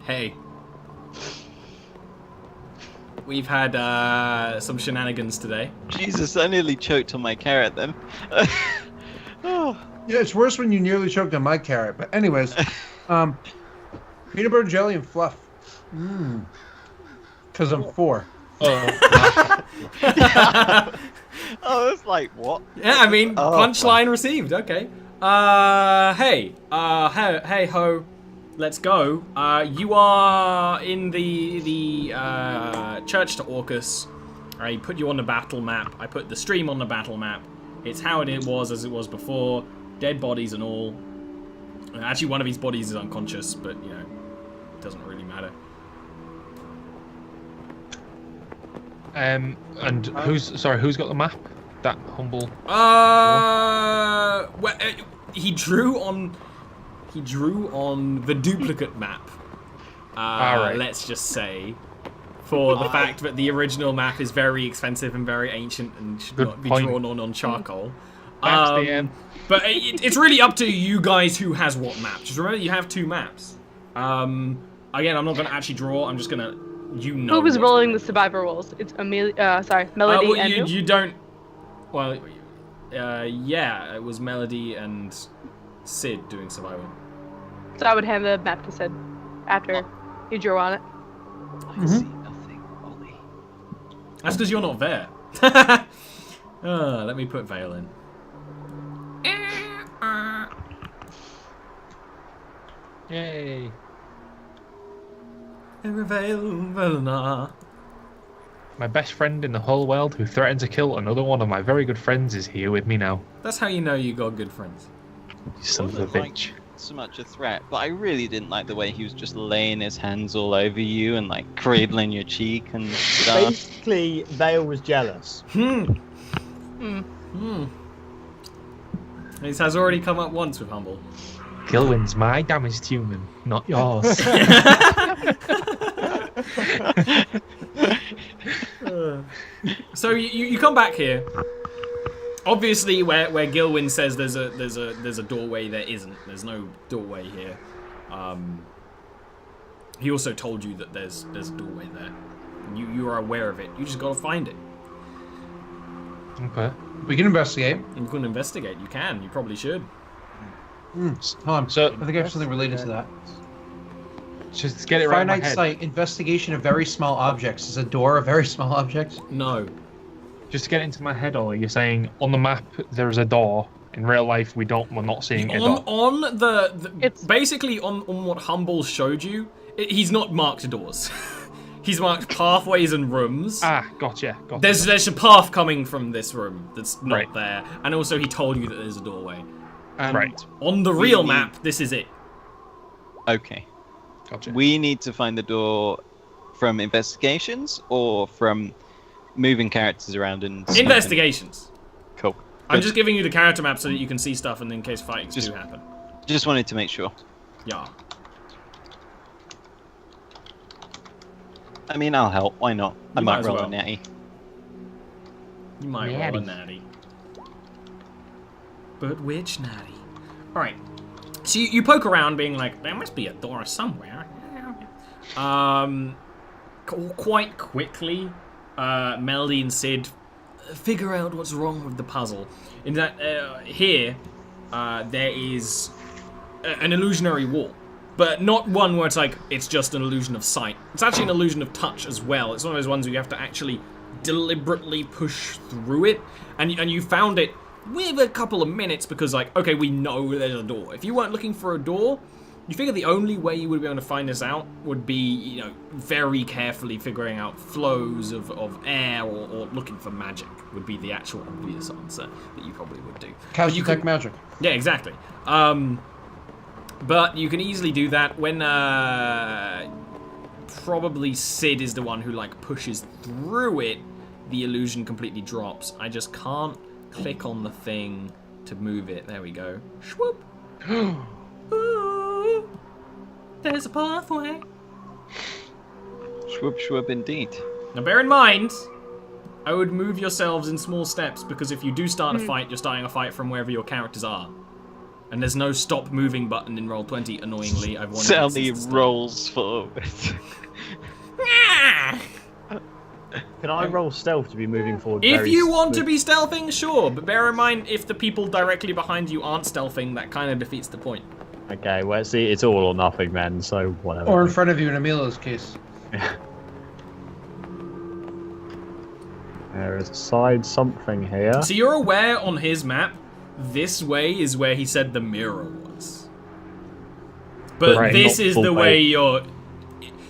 Hey. We've had some shenanigans today. Jesus, I nearly choked on my carrot then. Oh. Yeah, it's worse when you nearly choked on my carrot. But anyways, peanut butter jelly and fluff. Because I'm 4. Yeah. Oh, it's like what? Yeah, I mean, punchline received. Okay. Hey ho. Let's go. You are in the church to Orcus. I put you on the battle map. I put the stream on the battle map. It's how it was as it was before. Dead bodies and all. Actually, one of these bodies is unconscious, but you know, it doesn't really matter. And who's got the map? That humble. Well, he drew on the duplicate map. Right. Let's just say, for the fact that the original map is very expensive and very ancient and should not be drawn on charcoal. But it's really up to you guys who has what map. Just remember, you have 2 maps. Again, I'm not going to actually draw. I'm just going to, Who was rolling the survivor rolls? It's Melody and who? You don't. Well, yeah, it was Melody and Sid doing survival. So I would hand the map to Sid after you drew on it. I see nothing, Ollie. That's because you're not there. Let me put Vale in. Yay. My best friend in the whole world who threatened to kill another one of my very good friends is here with me now. That's how you know you got good friends. You son of a bitch. So much a threat, but I really didn't like the way he was just laying his hands all over you and like cradling your cheek and stuff. Basically, Vale was jealous. This has already come up once with Humble. Gilwin's my damaged human, not yours. So you come back here. Obviously, where Gilwin says there's a doorway, there isn't. There's no doorway here. He also told you that there's a doorway there. You are aware of it. You just gotta find it. Okay. We can investigate. You can investigate. You can. You probably should. Hold on. So I think I have something related to that. just get it right in my Finite head. sight, investigation of very small objects. Is a door a very small object? No. Just to get it into my head, Ollie, you're saying on the map there's a door. In real life, we're not seeing a door. On the basically on what Humble showed you, he's not marked doors. He's marked pathways and rooms. Ah, gotcha. There's a path coming from this room that's not Right. there, and also he told you that there's a doorway. Right. On the real map, this is it. Okay. Gotcha. We need to find the door from investigations or from moving characters around and sniping? Investigations. Cool. I'm Good. just giving you the character map so that you can see stuff, and in case fightings do happen. Just wanted to make sure. Yeah. I mean, I'll help. Why not? I You might might as roll well. a natty. You might roll a Natty. natty. But which natty? Alright. So you poke around being like, there must be a door somewhere. Quite quickly, Melody and Sid figure out what's wrong with the puzzle. In that, here, there is an illusionary wall. But not one where it's like, it's just an illusion of sight. It's actually an illusion of touch as well. It's one of those ones where you have to actually deliberately push through it. And you found it with a couple of minutes because, like, okay, we know there's a door. If you weren't looking for a door, you figure the only way you would be able to find this out would be, you know, very carefully figuring out flows of air or looking for magic would be the actual obvious answer that you probably would do. Cast detect magic. Yeah, exactly. But you can easily do that when probably Sid is the one who like pushes through it. The illusion completely drops. I just can't click on the thing to move it. There we go. Swoop. Ooh, there's a pathway. Swoop, swoop, indeed. Now bear in mind, I would move yourselves in small steps because if you do start a fight, you're starting a fight from wherever your characters are. And there's no stop moving button in Roll20, annoyingly. I've wanted Sally it since the rolls forward. start. Can I roll stealth to be moving forward? If very you want to smooth? be stealthing, sure, but bear in mind, if the people directly behind you aren't stealthing, that kind of defeats the point. Okay, well, see, it's all or nothing then, so whatever. Or in front of you in Emilio's case. There is a side something here. So you're aware on his map, this way is where he said the mirror was. But Right, this not is full the way way. you're...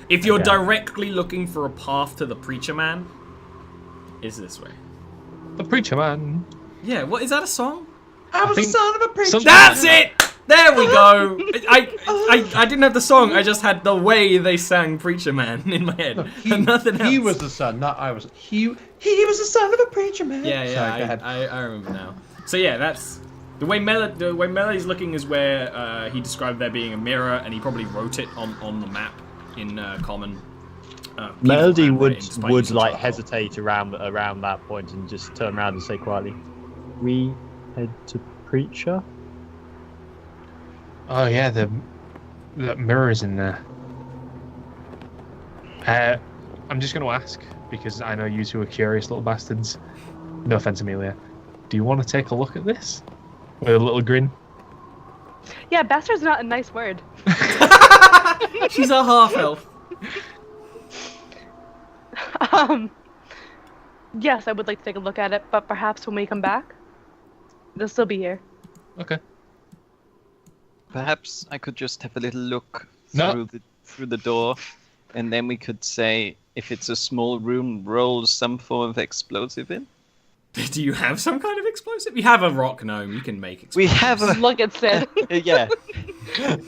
If you're Okay. directly looking for a path to the Preacher Man, it's this way. The preacher man. Yeah, what, is that a song? I was the think son of a preacher. something- That's it! There we go! I didn't have the song, I just had the way they sang Preacher Man in my head. And nothing else. He was the son, not I was. He was the son of a preacher man. Yeah, Sorry, go ahead. I remember now. So yeah, that's the way Melody's looking is where he described there being a mirror, and he probably wrote it on the map in common. Melody Evil would handwriting, despite using like charcoal. hesitate around that point and just turn around and say quietly, "We head to preacher." Oh yeah, the mirror is in there. I'm just going to ask because I know you two are curious little bastards. No offense, Amelia. Do you want to take a look at this? With a little grin. Yeah, bastard's not a nice word. She's a half elf. Yes, I would like to take a look at it, but perhaps when we come back, they'll still be here. Okay. Perhaps I could just have a little look No. through the door, and then we could say if it's a small room, roll some form of explosive in. Do you have some kind of explosive? You have a rock gnome. You can make explosives. We have a Look at Sid. yeah.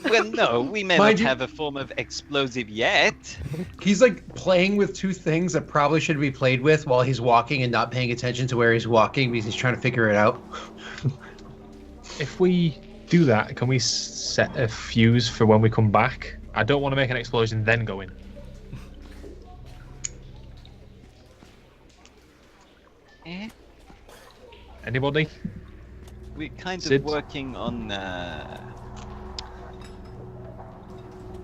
Well, no, we may Mind not you- have a form of explosive yet. He's like playing with two things that probably should be played with while he's walking and not paying attention to where he's walking because he's trying to figure it out. If we do that, can we set a fuse for when we come back? I don't want to make an explosion then go in. Eh? Anybody? We're kind Sid? of working on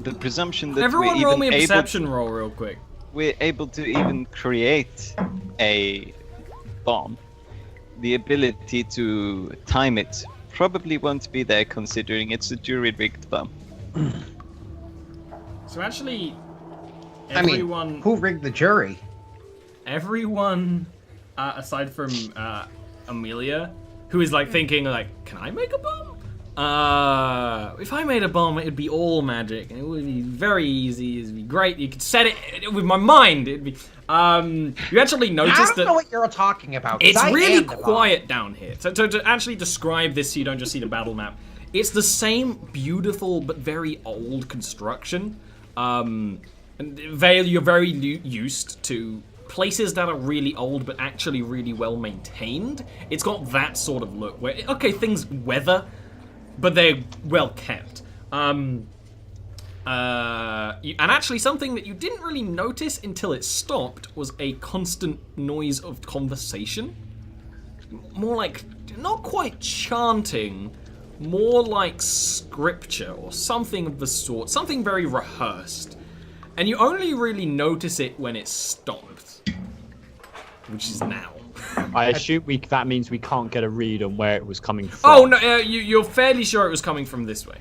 the presumption that Everyone we're roll even me a able perception roll real quick. we're able to even create a bomb. The ability to time it probably won't be there considering it's a jury-rigged bomb. So actually, I mean, everyone, who rigged the jury? everyone, aside from Amelia, who is like thinking like, can I make a bomb? If I made a bomb, it'd be all magic, and it would be very easy. It'd be great. You could set it with my mind. It'd be. You actually I notice don't that know what you're talking about. 'cause it's I really am the bomb. quiet down here. So to actually describe this, so you don't just see the battle map. It's the same beautiful but very old construction. And Vale, you're very used to places that are really old but actually really well maintained. It's got that sort of look where, okay, things weather, but they're well kept. And actually something that you didn't really notice until it stopped was a constant noise of conversation. More like, not quite chanting, more like scripture or something of the sort, something very rehearsed. And you only really notice it when it stopped, which is now. I assume that means we can't get a read on where it was coming from. Oh no, you're fairly sure it was coming from this way.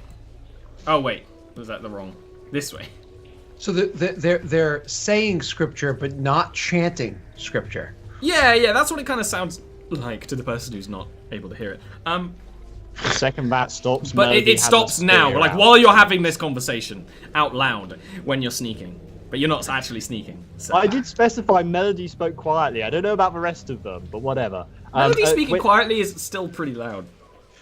Oh wait, was that the wrong? This way. So they're saying scripture but not chanting scripture. Yeah, that's what it kind of sounds like to the person who's not able to hear it. The second that stops, But Melody it has a stops now, spear like out. while you're having this conversation out loud when you're sneaking. But you're not actually sneaking. So. I did specify Melody spoke quietly. I don't know about the rest of them, but whatever. Melody speaking wait- quietly is still pretty loud.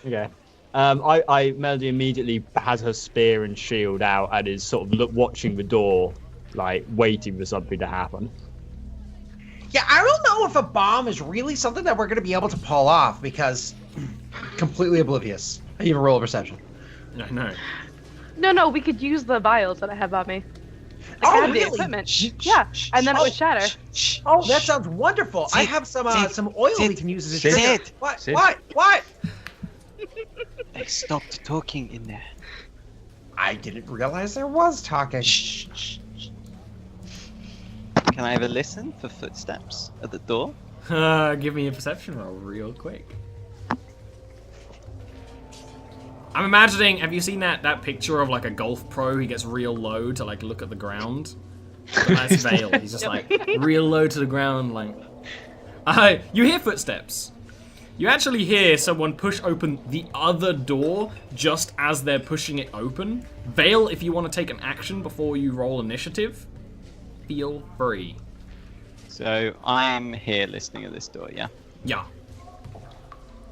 Okay. Melody immediately has her spear and shield out and is sort of watching the door, like waiting for something to happen. Yeah, I don't know if a bomb is really something that we're going to be able to pull off because completely oblivious. I even roll a perception. I know. No, we could use the vials that I have on me. Like, I Oh, have the really? equipment. Yeah, and then it would shatter. Oh, that sounds wonderful. I Sid, have some Sid, some oil Sid, we can use as a Sid. trigger. Sid. What? Sid. What? They stopped talking in there. I didn't realize there was talking. Shh, shh, shh. Can I have a listen for footsteps at the door? Give me a perception roll real quick. I'm imagining, have you seen that picture of like a golf pro? He gets real low to like look at the ground. But that's Vale. He's just like real low to the ground, like. You hear footsteps. You actually hear someone push open the other door just as they're pushing it open. Vale, if you want to take an action before you roll initiative, feel free. So I'm here listening at this door, yeah? Yeah.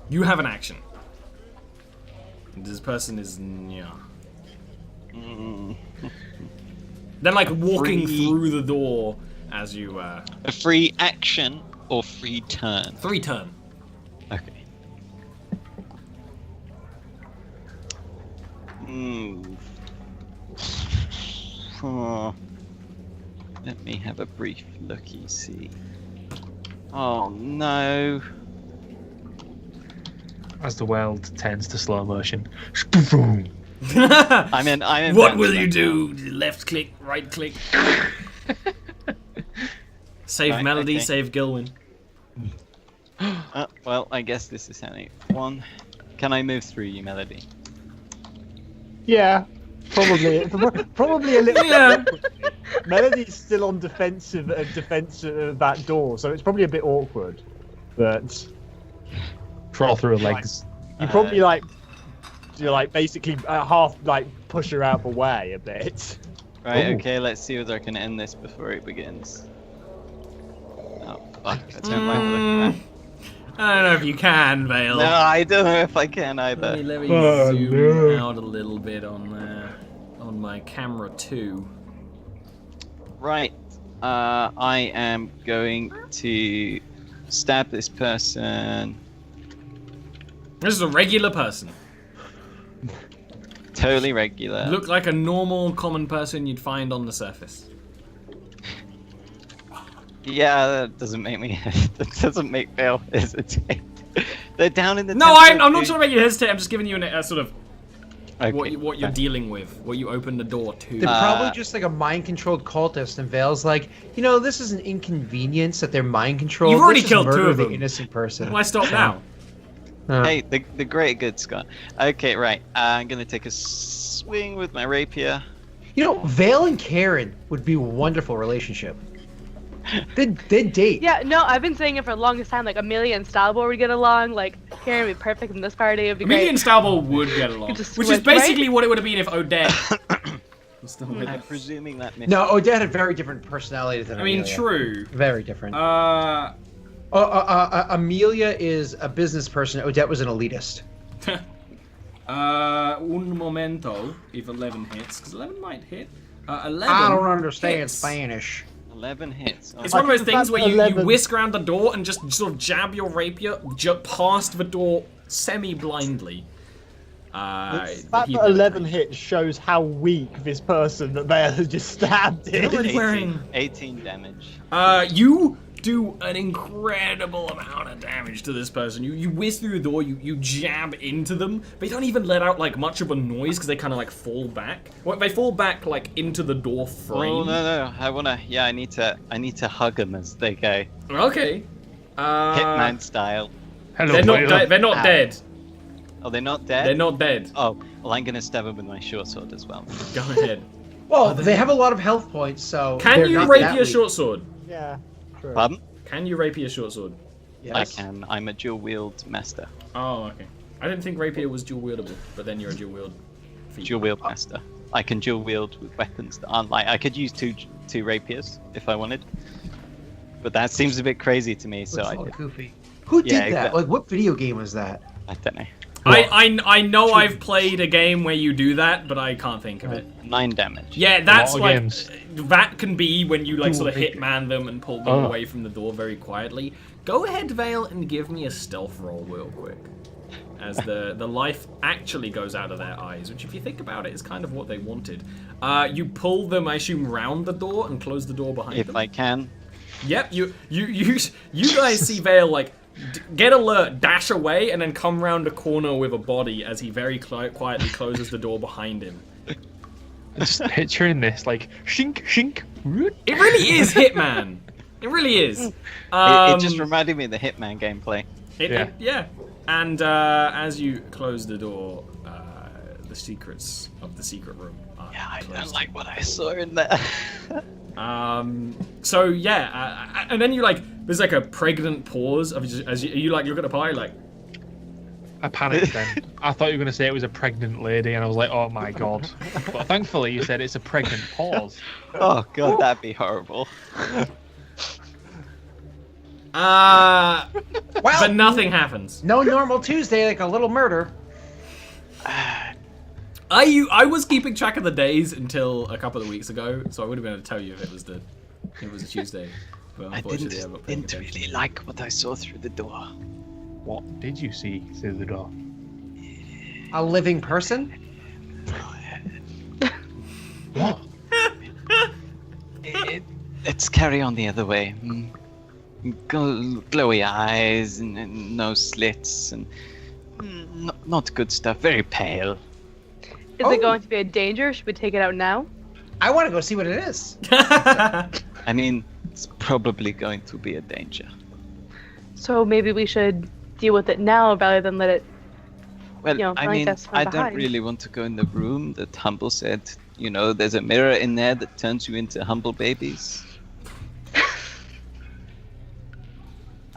You have an action. This person is yeah. Then like walking through the door as you A free action or free turn? 3 turn. Okay. Oh. Let me have a brief looky see. Oh no. As the world turns to slow motion. I'm in What will you do? Left click, right click. Save Right, Melody, okay. save Gilwin. Well, I guess this is how it. One. Can I move through you, Melody? Yeah, probably a little. Yeah. Melody's still on defense of that door, so it's probably a bit awkward. But Crawl through her legs. you probably basically half push her out the way a bit. Right, Ooh. okay, let's see whether I can end this before it begins. Oh, fuck, I don't like looking at. I don't know if you can, Vale. No, I don't know if I can either. Let me Oh, zoom no. out a little bit on my camera too. Right, I am going to stab this person. This is a regular person. Totally regular. Look like a normal, common person you'd find on the surface. Yeah, that doesn't make me. That doesn't make Vale hesitate. They're down in the. No, I'm not trying to make you hesitate. I'm just giving you a sort of Okay. what you're dealing with, what you open the door to. They're probably just like a mind-controlled cultist, and Vale's like, this is an inconvenience that they're mind-controlled. You've already This is killed 2 murder of them. the innocent person. Why stop now? Hey, the great good Scott. Okay, right. I'm gonna take a swing with my rapier. Vale and Karen would be a wonderful relationship. They'd date. Yeah, no, I've been saying it for the longest time. Like Amelia and Stalbo would get along. Like Karen would be perfect in this party. It'd be Amelia great. and Stalbo would get along, Just which is switch, right? basically what it would have been if Odette was still with I'm us. presuming that. Missed. No, Odette had very different personalities than I mean, Amelia. true. Very different. Uh, Amelia is a business person. Odette was an elitist. un momento, if 11 hits, because 11 might hit. 11 I don't understand hits. Spanish. 11 hits. Oh, It's one of those things where you 11. whisk around the door and just sort of jab your rapier past the door semi-blindly. The fact that 11 hits shows how weak this person that Vale has just stabbed They're is. already wearing... 18 damage. You do an incredible amount of damage to this person. You whiz through the door, you jab into them, but you don't even let out like much of a noise because they kind of like fall back. Well, they fall back like into the door frame. Oh no! I wanna. Yeah, I need to hug them as they go. Okay. Hitman style. Hello, They're not. Vale. They're not Ow. dead. Oh, they're not dead. They're not dead. Oh, well, I'm gonna stab them with my short sword as well. Go ahead. Well, they have a lot of health points, so Can they're you not rapier that weak. short sword? Yeah, true. Pardon? Can you rapier short sword? Yes. I can. I'm a dual wield master. Oh, okay. I didn't think rapier was dual wieldable, but then you're a dual wield. feat. Dual wield master. I can dual wield with weapons that aren't like. I could use two rapiers if I wanted, but that seems a bit crazy to me. So Looks I all did. goofy. Who did Yeah, that? exactly. Like, what video game was that? I don't know. I know I've played a game where you do that, but I can't think of it. 9 damage. Yeah, that's of like games. that can be when you like sort of Dual hitman them and pull them Oh. away from the door very quietly. Go ahead, Vale, and give me a stealth roll real quick. As the life actually goes out of their eyes, which if you think about it is kind of what they wanted. You pull them, I assume, round the door and close the door behind If them. I can. Yep, you guys see Vale like get alert, dash away, and then come round a corner with a body as he very quietly closes the door behind him. I'm just picturing this, like, shink, shink. It really is Hitman. It really is. It just reminded me of the Hitman gameplay. Yeah. And as you close the door, the secrets of the secret room are I closed. don't like what I saw in there. So yeah, and then you like, there's like a pregnant pause of just, as you like look at the pie, like. I panicked then. I thought you were going to say it was a pregnant lady, and I was like, oh my god. But thankfully you said it's a pregnant pause. Oh god, that'd be horrible. But nothing happens. No normal Tuesday, like a little murder. I was keeping track of the days until a couple of weeks ago, so I would have been able to tell you if it was a Tuesday. But I unfortunately, I'm not paying didn't attention. really like what I saw through the door. What did you see through the door? A living person? What? Let's carry on the other way. Glowy eyes and no slits and not good stuff. Very pale. Is it going to be a danger? Should we take it out now? I want to go see what it is. I mean, it's probably going to be a danger. So maybe we should deal with it now rather than let it. Well, I like mean, us from I don't behind. really want to go in the room that Humble said, there's a mirror in there that turns you into humble babies.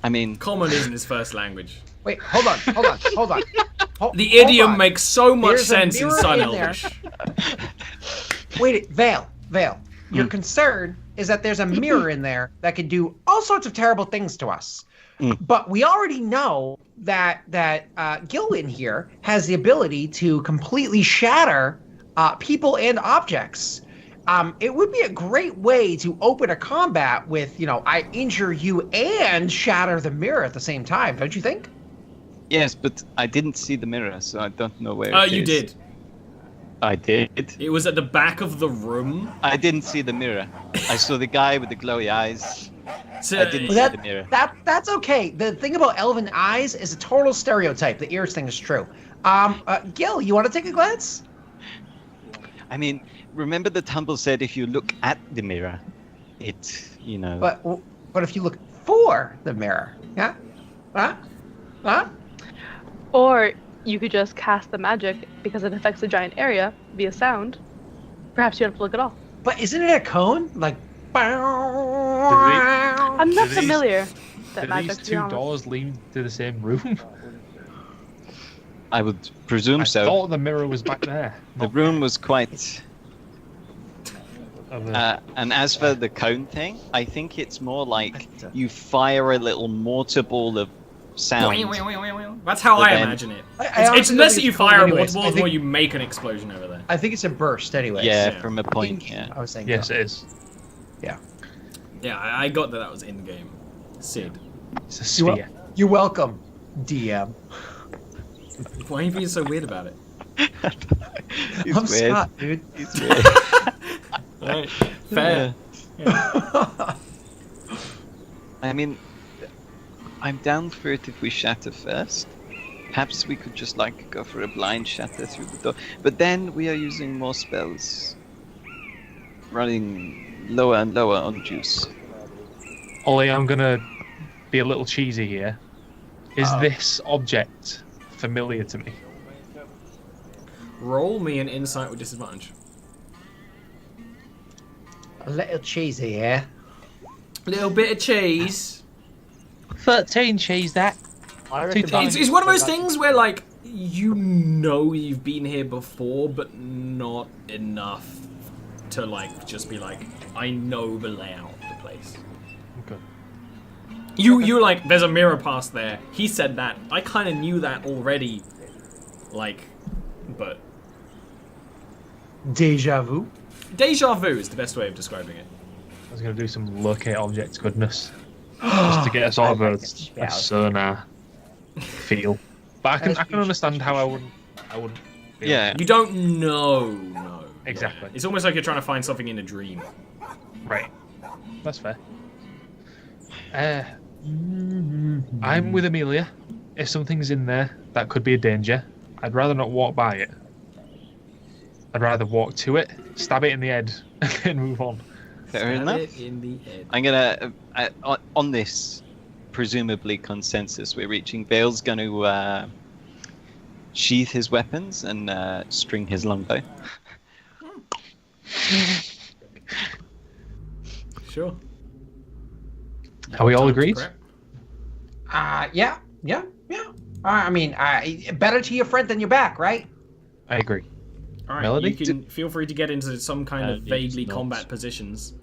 I mean, Common isn't his first language. Wait, hold on. The idiom hold on. makes so much There's a sense in mirror Sun in there. Elvish. Wait, Vale. Your concern is that there's a mirror in there that could do all sorts of terrible things to us. But we already know that Gil in here has the ability to completely shatter people and objects. It would be a great way to open a combat with, I injure you and shatter the mirror at the same time, don't you think? yes, but I didn't see the mirror, so I don't know where it is. You did. I did. It was at the back of the room. I didn't see the mirror. I saw the guy with the glowy eyes. So, I didn't see the mirror. That's okay. The thing about elven eyes is a total stereotype. The ears thing is true. Gil, you want to take a glance? I mean, remember the Tumble said if you look at the mirror, But if you look for the mirror, yeah, huh? Or you could just cast the magic because it affects a giant area via sound. Perhaps you don't have to look at all. But isn't it a cone? Like, I'm not Do these- familiar Do that magic. these To be two honest. doors lead to the same room? I would presume I so. thought the mirror was back there. The room was quite... Of the- and as for the cone thing, I think it's more like you fire a little mortar ball of sound. that's how But I then- imagine it. I It's honestly less don't that you think it's cool fire a anyway. mortar ball, I the more think- you make an explosion over there. I think it's a burst anyway. Yeah, Yeah. from a point, yeah. I was saying. yes, it is. Yeah, I got that was in game. Sid. It's a You sphere. You're welcome, DM. Why are you being so weird about it? He's I'm weird. Scott, dude. He's weird. Right. Fair. I mean, I'm down for it if we shatter first. Perhaps we could just go for a blind shatter through the door. But then we are using more spells. Running lower and lower on juice. Ollie, I'm gonna be a little cheesy here. Is this object familiar to me? Roll me an insight with disadvantage. A little cheesy, yeah. Little bit of cheese. 13 cheese that. I reckon It's one of those things where, you've been here before, but not enough to, just be I know the layout of the place. Okay. You're like, there's a mirror past there. He said that. I kind of knew that already. But... Deja vu. Deja vu is the best way of describing it. I was gonna do some locate object goodness. Just to get a sort of a sonar feel. But I can understand how I wouldn't feel. Yeah. You don't know. No. Exactly. It's almost like you're trying to find something in a dream. Right. That's fair. I'm with Amelia. If something's in there that could be a danger, I'd rather not walk by it. I'd rather walk to it, stab it in the head, and move on. Fair Stab enough. it in the head. I'm gonna on this presumably consensus we're reaching. Vale's gonna sheath his weapons and string his longbow. Sure. Are we all Time to agreed? prep. Yeah. I mean, better to your front than your back, right? I agree. All right, Melody? you can feel free to get into some kind of Melody's vaguely not. combat positions.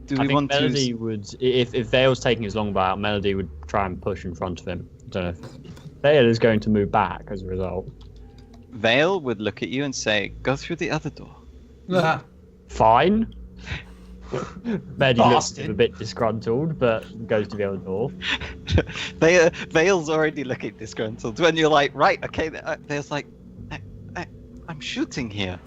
Do I we think want Melody to? would, if Vale's taking his longbow out, Melody would try and push in front of him. I don't know if Vale is going to move back as a result. Vale would look at you and say, "Go through the other door." Fine. Melody looks Bastard. a bit disgruntled, but goes to the other door. Vale's already looking disgruntled. When you're like, right, okay, Vale's like, I'm shooting here.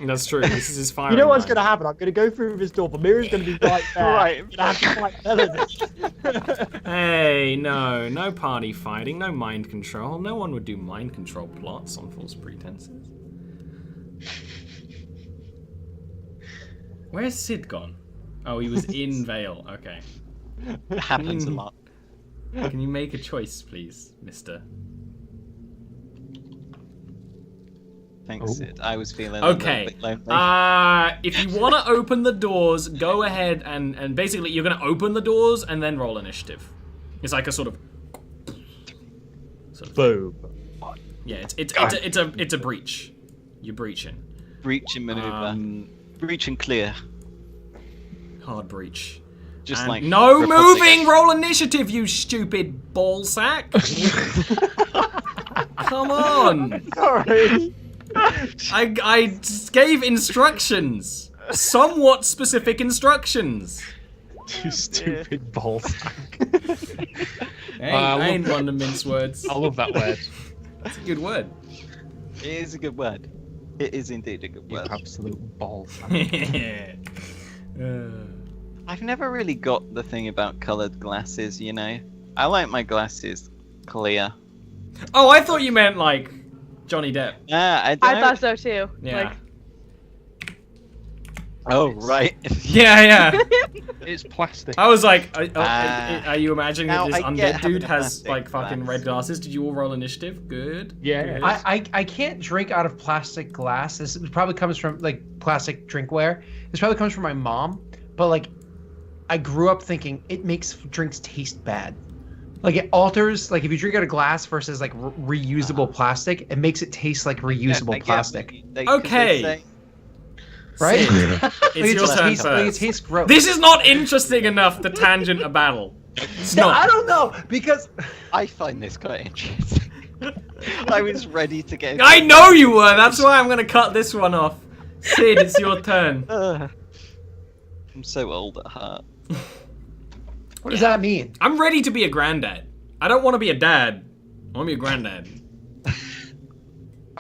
That's true. This is his firing You know what's line. going to happen? I'm going to go through this door, but Mira's going to be right there. Right. I'm going to have to fight Melody. Hey, no party fighting, no mind control. No one would do mind control plots on false pretenses. Where's Sid gone? Oh, he was in Vale. Okay. It happens a lot. Can you make a choice, please, mister? Thanks, Oh. Sid. I was feeling Okay. a little bit lonely. If you want to open the doors, go ahead and basically you're going to open the doors and then roll initiative. It's like a sort of Boom. yeah. It's a breach. You're breaching. Breach and maneuver. Breach and clear. Hard breach. Just And like no Republic. moving. Roll initiative, you stupid ball sack. Come on. Sorry. I gave instructions. Somewhat specific instructions. You stupid ball sack. Hey, I I ain't one to mince words. I love that word. That's a good word. It is a good word. It is indeed a good You word. absolute ball sack. I've never really got the thing about coloured glasses, you know? I like my glasses clear. Oh, I thought you meant like Johnny Depp. I don't I thought so too. Yeah. Like, Oh, right. Yeah. It's plastic. I was like, are you imagining Now that this I get undead having dude a has plastic like fucking glass. red glasses? Did you all roll initiative? Good. Yeah. Good. I can't drink out of plastic glass. This probably comes from like plastic drinkware. This probably comes from my mom. But like, I grew up thinking it makes drinks taste bad. Like it alters. Like if you drink out of glass versus like reusable plastic, it makes it taste like reusable I get plastic. what they 'cause they Okay. say- Right? It's Like, it your just turn tastes, like, it first. tastes gross. This is not interesting enough to tangent a battle. It's No, I not. don't know because I find this quite interesting. I was ready to get. I know you were. That's why I'm gonna cut this one off. Sid, it's your turn. I'm so old at heart. what does that mean? I'm ready to be a granddad. I don't want to be a dad. I want to be a granddad.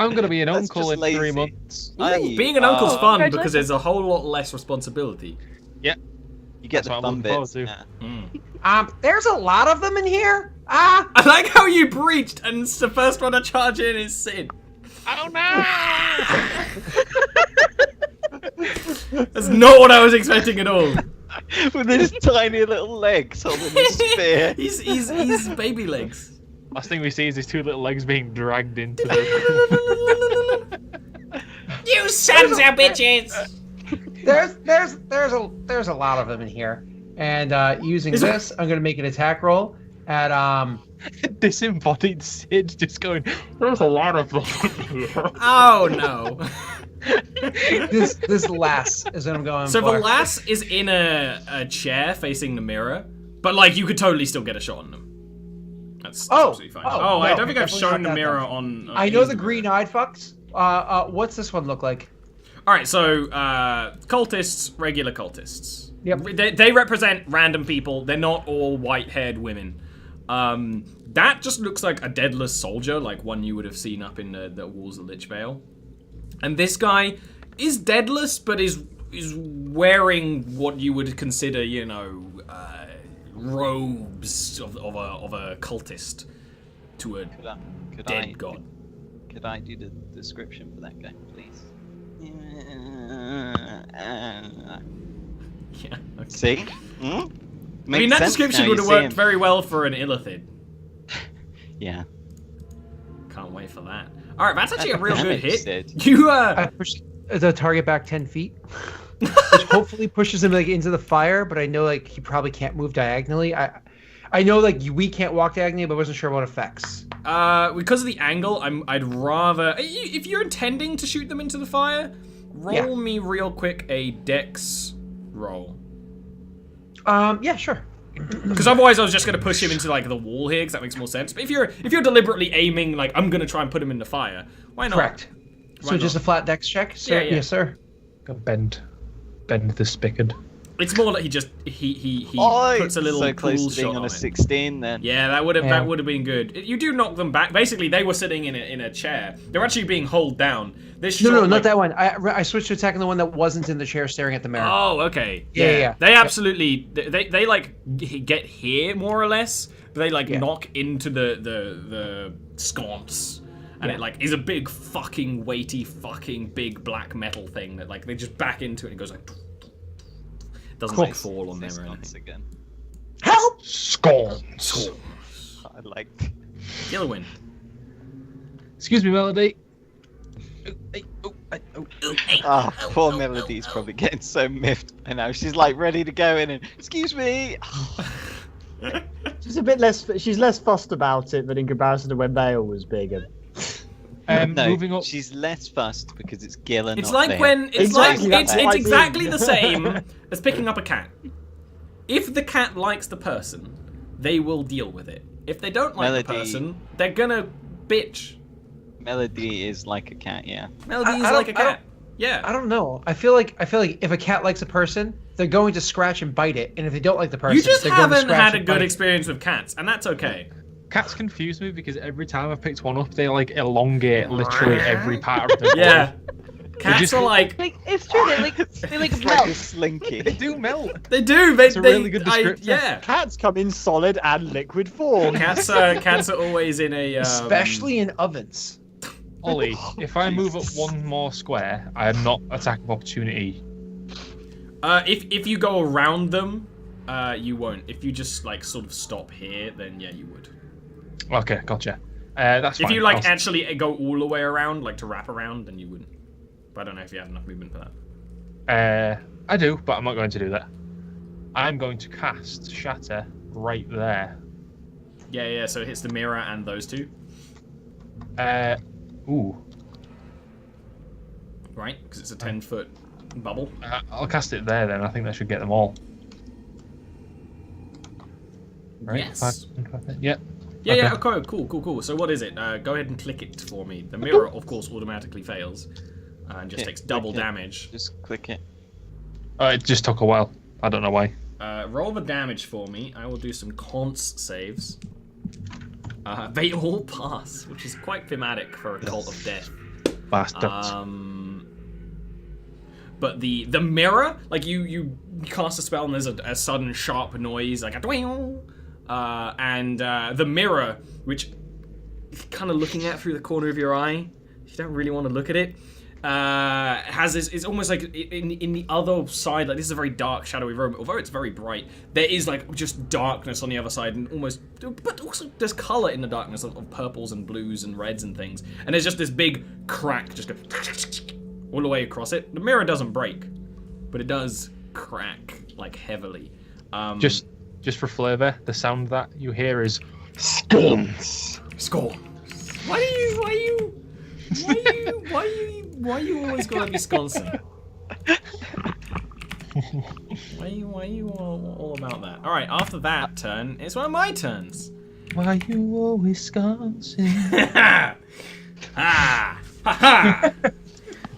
I'm gonna be an That's uncle just in 3 lazy. months. Are you? Being an uncle's Oh, fun because there's a whole lot less responsibility. You get That's the what I'm fun looking forward bits. to. Yeah. There's a lot of them in here. Ah, I like how you breached and the first one to charge in is Sid. Oh no! That's not what I was expecting at all. With his tiny little legs holding his spear. he's baby legs. Last thing we see is his two little legs being dragged into the. You sons of bitches! there's a lot of them in here. And using this, I'm gonna make an attack roll at Disembodied Sid just going, there's a lot of them here. Oh no. this lass is what I'm going So for. the lass is in a chair facing the mirror, but like you could totally still get a shot on them. That's absolutely fine. Oh, I no, don't think I've definitely shown not the that mirror then. on. I know used the mirror. green-eyed fucks. What's this one look like? All right, so cultists, regular cultists. Yep. They represent random people. They're not all white-haired women. That just looks like a deadless soldier, like one you would have seen up in the walls of Lichvale. And this guy is deadless, but is wearing what you would consider, robes of a cultist to a dead god. Could I do the description for that guy, please? Yeah. Okay. See? I mean, that description would have worked very well for an Illithid. Yeah. Can't wait for that. All right, that's actually a real good hit. Said. You I pushed the target back 10 feet, which hopefully pushes him like into the fire. But I know like he probably can't move diagonally. I know like we can't walk diagonally, but I wasn't sure what effects. Because of the angle, I'd rather if you're intending to shoot them into the fire, roll me real quick a dex roll. Yeah, sure. Because otherwise I was just going to push him into like the wall here, because that makes more sense. But if you're deliberately aiming, like I'm going to try and put him in the fire, why not? Correct. Why So just not? a flat dex check, sir? Yeah. Yes, sir. Go bend the spigot. It's more like he Oh, puts a little so close cool to being shot on on a it. 16 then. Yeah, that would have been good. You do knock them back. Basically, they were sitting in a chair. They're actually being hauled down. This No, shot, not that one. I switched to attacking the one that wasn't in the chair, staring at the mirror. Oh, okay. Yeah. They absolutely they like get here more or less, but they like knock into the sconce, and it like is a big fucking weighty fucking big black metal thing that like they just back into it and it goes like doesn't like fall on them or anything. Again. Help! Scorns. I like. Gilwin. Excuse me, Melody. Ah, poor Melody's probably getting so miffed. I know she's like ready to go in and excuse me. She's less fussed about it than in comparison to when Bale was bigger. No, Moving up. she's less fussed because it's Gil and It's not like Vale. when it's Exactly, like that's it's what I exactly mean. the same as picking up a cat. If the cat likes the person, they will deal with it. If they don't like the Melody. person, they're gonna bitch. Melody is like a cat, yeah. Melody is I like a don't- I cat. Yeah. I don't know. I feel like if a cat likes a person, they're going to scratch and bite it, and if they don't like the person, You just they're going to haven't scratch had a and good bite. experience with cats, and that's okay. Cats confuse me because every time I've picked one up, they like elongate literally every part of the body. Yeah. Cats just- are like Like it's true. They like It's like a melt. slinky. They do melt. they do. They, That's a they really good description. yeah. Cats come in solid and liquid form. Cats are always in a Especially in ovens. Ollie, if I move up one more square, I am not attack of opportunity. if you go around them, you won't. If you just like sort of stop here, then yeah, you would. Okay, gotcha. That's If fine. you like I'll- actually go all the way around, like to wrap around, then you wouldn't. But I don't know if you have enough movement for that. I do, but I'm not going to do that. I'm going to cast Shatter right there. Yeah. So it hits the mirror and those two, Ooh. right? Because it's a 10-foot bubble. I'll cast it there then. I think that should get them all. Right? Yes. Yeah. Yeah. Okay. Cool. So what is it? Go ahead and click it for me. The mirror, of course, automatically fails and just Yeah, takes double click it. damage. Just click it. It just took a while. I don't know why. Roll the damage for me. I will do some cons saves. They all pass, which is quite thematic for a cult of death. Bastards. But the mirror, like you cast a spell and there's a sudden sharp noise, like a twing, and the mirror, which you're kind of looking at through the corner of your eye, you don't really want to look at it. Has this? It's almost like in the other side. Like this is a very dark, shadowy room. Although it's very bright, there is like just darkness on the other side, and almost, but also there's color in the darkness of purples and blues and reds and things. And there's just this big crack, just go all the way across it. The mirror doesn't break, but it does crack like heavily. Just for flavour, the sound that you hear is scones. Score. Why you always gotta be Wisconsin? Why you all about that? All right, after that turn, it's one of my turns. Why you always Wisconsin? Ha ha ha!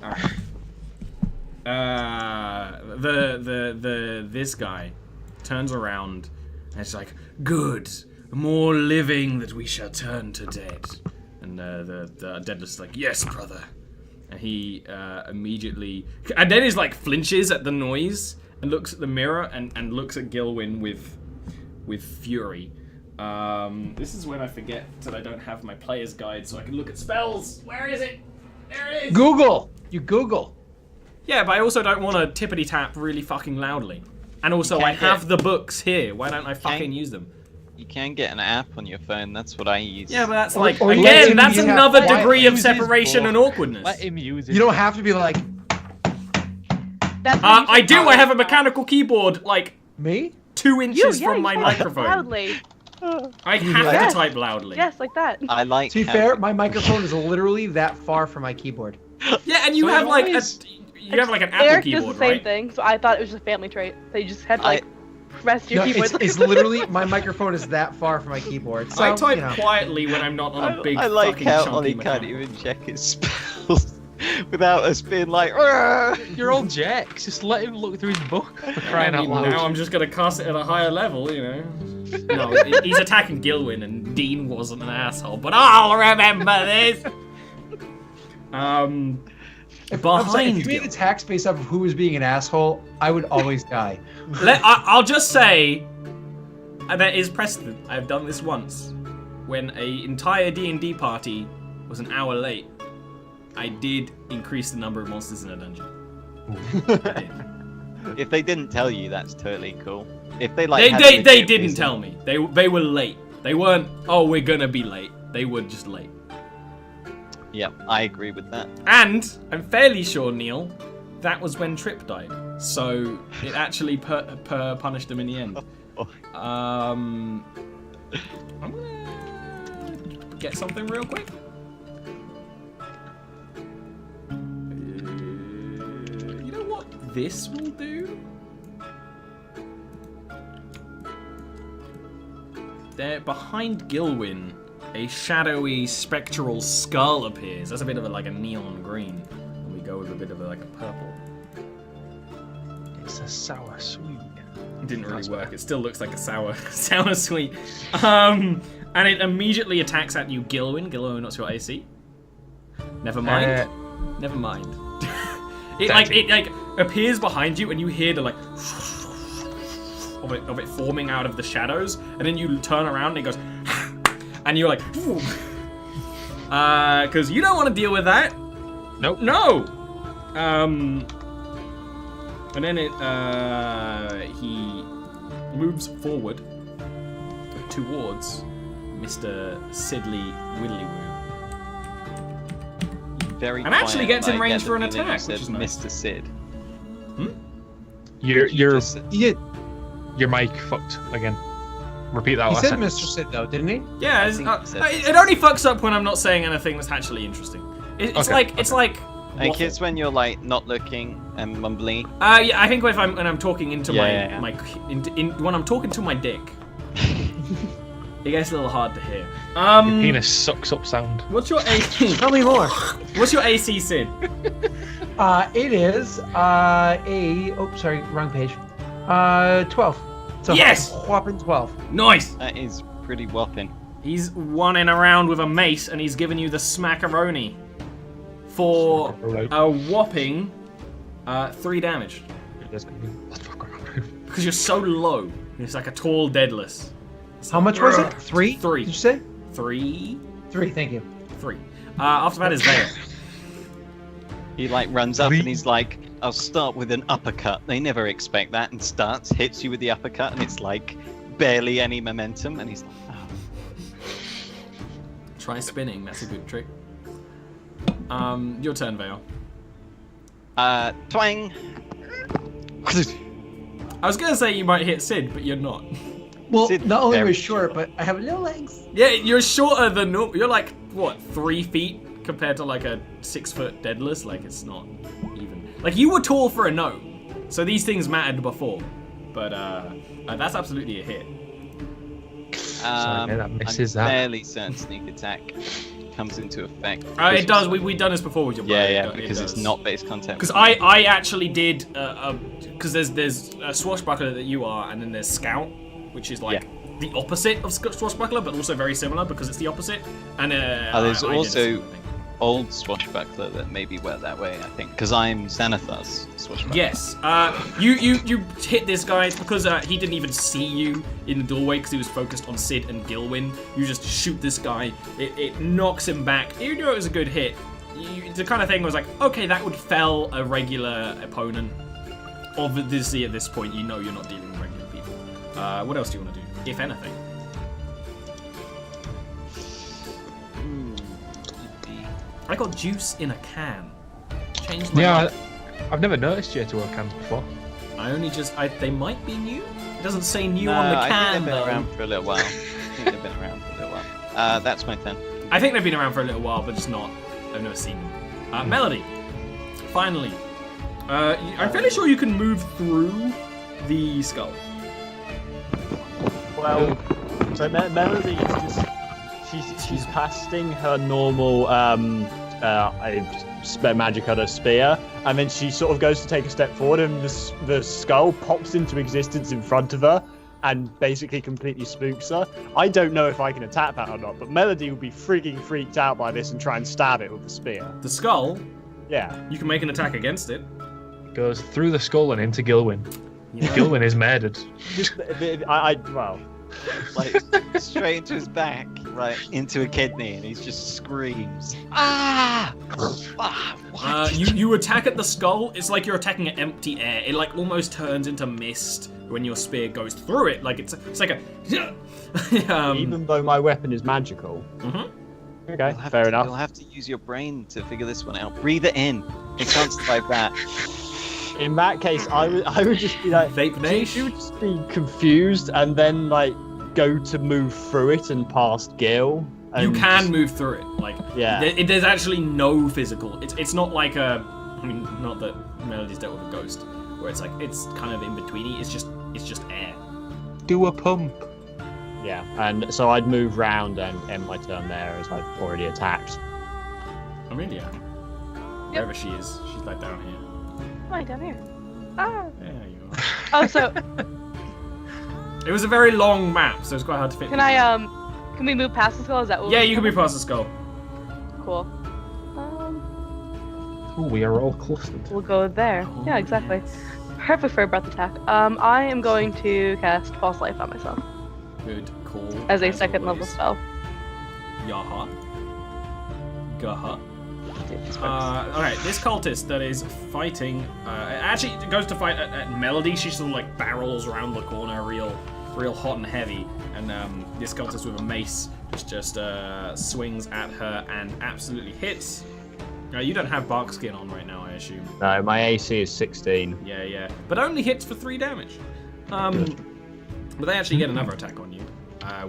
All right. This guy turns around and it's like, good, more living that we shall turn to dead. And the deadless is like, yes, brother. And he immediately, and then he's like flinches at the noise and looks at the mirror and looks at Gilwyn with with fury. This is when I forget that I don't have my player's guide, so I can look at spells. Where is it? There it is. Google. You Google. Yeah, but I also don't want to tippity tap really fucking loudly. And also, I have the books here. Why don't I fucking use them? You can get an app on your phone. That's what I use. Yeah, but that's like or again, that's use another that degree of use his separation book. and awkwardness. Let him use it. You don't have to be like That's I do. I have a mechanical keyboard like me. 2 inches you from my can, microphone. loudly. I have Yes. to type loudly. Yes, like that. I like. To be how- fair, my microphone is literally that far from my keyboard. Yeah, and you have like an Apple Eric keyboard, does the same right? thing, so I thought it was just a family trait. So you just had to like press your No, keyboard. it's literally my microphone is that far from my keyboard. So, I type you know. quietly when I'm not on a big I like fucking how chunky Ollie can't mechanical. even check his spells without us being like. "Argh!" You're all jacks. Just let him look through his book. For crying out loud. Now I'm just gonna cast it at a higher level, you know. No, he's attacking Gilwyn, and Dean wasn't an asshole, but I'll remember this. If Behind you made you. attack based off of who was being an asshole, I would always die. I'll just say, there is precedent. I've done this once, when an entire D&D party was an hour late. I did increase the number of monsters in a dungeon. I did. If they didn't tell you, that's totally cool. If they like, They, had a they legit didn't reason- tell me. They were late. They weren't. Oh, we're gonna be late. They were just late. Yeah, I agree with that. And I'm fairly sure, Neil, that was when Trip died. So it actually punished him in the end. I'm gonna get something real quick. You know what this will do? There, behind Gilwyn, a shadowy, spectral skull appears. That's a bit of a neon green. And we go with a bit of a purple. It's a sour sweet. It didn't really work. It still looks like a sour sweet. And it immediately attacks at you, Gilwyn. Gilwyn, what's your AC? Never mind. Never mind. it appears behind you, and you hear the of it forming out of the shadows, and then you turn around and it goes, and you're like, because you don't want to deal with that. Nope. No. And then he moves forward towards Mr. Sidley Widdlywoo. Very And actually quiet, gets in like, range at the for an beginning you attack, which said is nice. Mr. Sid. Your mic fucked again. Repeat that He last said sentence. Mr. Sid though, didn't he? Yeah, think he said it only fucks up when I'm not saying anything that's actually interesting. It's Okay, it's like. I think waffle. it's when you're like not looking and mumbly. Yeah, I think when I'm talking into Yeah. when I'm talking to my dick, it gets a little hard to hear. Your penis sucks up sound. What's your AC? Tell me more. What's your AC, Sid? It is wrong page. 12. So Yes! whopping 12. Nice. That is pretty whopping. He's running around with a mace, and he's giving you the smackaroni for a whopping 3 damage. Because you're so low. It's like a tall deadless. How much was it? 3? 3. Did you say? 3. 3. Thank you. 3. After that is Vale. He like runs up and he's like, I'll start with an uppercut. They never expect that, and starts, hits you with the uppercut, and it's like barely any momentum, and he's like, oh. Try spinning. That's a good trick. Your turn, Vale. Twang. I was gonna say you might hit Sid, but you're not. Well, Sid not only am I very short, but I have little legs. Yeah, you're shorter than normal. You're like, what, 3 feet compared to like a 6 foot deadless? Like, it's not even. Like, you were tall for a gnome, so these things mattered before. But that's absolutely a hit. that misses I'm that. fairly certain sneak attack comes into effect. It does. We've done this before with your brother. Yeah, It because it's does. not base content. Because I actually did, because there's a swashbuckler that you are, and then there's scout, which is like the opposite of swashbuckler, but also very similar because it's the opposite. And there's I did also the same thing. old swashbuckler that maybe went that way, I think, because I'm Xanathar's swashbuckler. Yes. You hit this guy. It's because he didn't even see you in the doorway because he was focused on Sid and Gilwyn. You just shoot this guy. It knocks him back. You knew it was a good hit. The kind of thing was like, okay, that would fell a regular opponent. Obviously, at this point, you know you're not dealing with regular people. What else do you want to do, if anything? I got juice in a can. Changed my life. I've never noticed J2O cans before. They might be new. It doesn't say new No, on the I can, think they've been though. around for a little while. That's my turn. I think they've been around for a little while, but just not. I've never seen them. Melody, finally. I'm fairly sure you can move through the skull. Well, so Melody is just she's casting her normal magic on her spear, and then she sort of goes to take a step forward, and the skull pops into existence in front of her and basically completely spooks her. I don't know if I can attack that or not, but Melody will be freaking freaked out by this and try and stab it with the spear. The skull? Yeah. You can make an attack against it. Goes through the skull and into Gilwyn. Yeah. Gilwyn is murdered. Like, straight into his back, right, into a kidney, and he just screams. Ah! What? You attack at the skull, it's like you're attacking at empty air. It like almost turns into mist when your spear goes through it. Like it's like a... Even though my weapon is magical. Mm-hmm. Okay, fair enough. You'll have to use your brain to figure this one out. Breathe it in. It can't survive that. In that case, I would just be like... Vape Nation? She would just be confused and then, like, go to move through it and past Gil. You can move through it. Like, yeah. There's actually no physical. It's not like a... I mean, not that Melody's dealt with a ghost, where it's like, it's kind of in betweeny. It's just air. Do a pump. Yeah, and so I'd move round and end my turn there as I've already attacked. Amelia. Wherever she is. She's like down here. Right down here. Ah. There you are. Oh, so It was a very long map, so it's quite hard to fit. can we move past the skull? Is that what? Yeah, you can be past the skull. Cool. Oh, we are all clustered. We'll go there. Yeah, exactly. Perfect for a breath attack. I am going to cast False Life on myself Good call. as a second level always. spell. Yaha. Gaha. This works. Alright, this cultist that is fighting, actually goes to fight at Melody. She sort of like barrels around the corner real hot and heavy. And this cultist with a mace just swings at her and absolutely hits. You don't have bark skin on right now, I assume. No, my AC is 16. Yeah. But only hits for 3 damage. But they actually get another attack on you,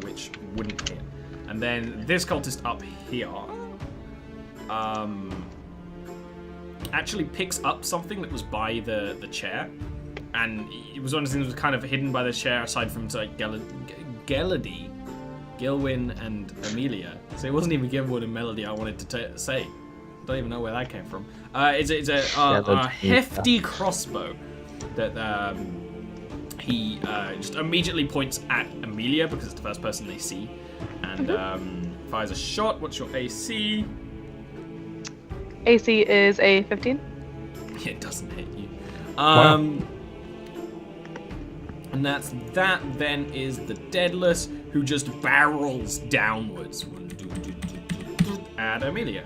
which wouldn't hit. And then this cultist up here actually picks up something that was by the chair, and it was one of the things that was kind of hidden by the chair aside from like Gelody, Gilwyn, and Amelia. So it wasn't even Gilwyn and Melody I wanted to say. Don't even know where that came from. It's a hefty crossbow that he just immediately points at Amelia because it's the first person they see, and fires a shot. What's your AC? AC is a 15. It doesn't hit you. Wow. And that's that. Then is the Deadless, who just barrels downwards at Amelia.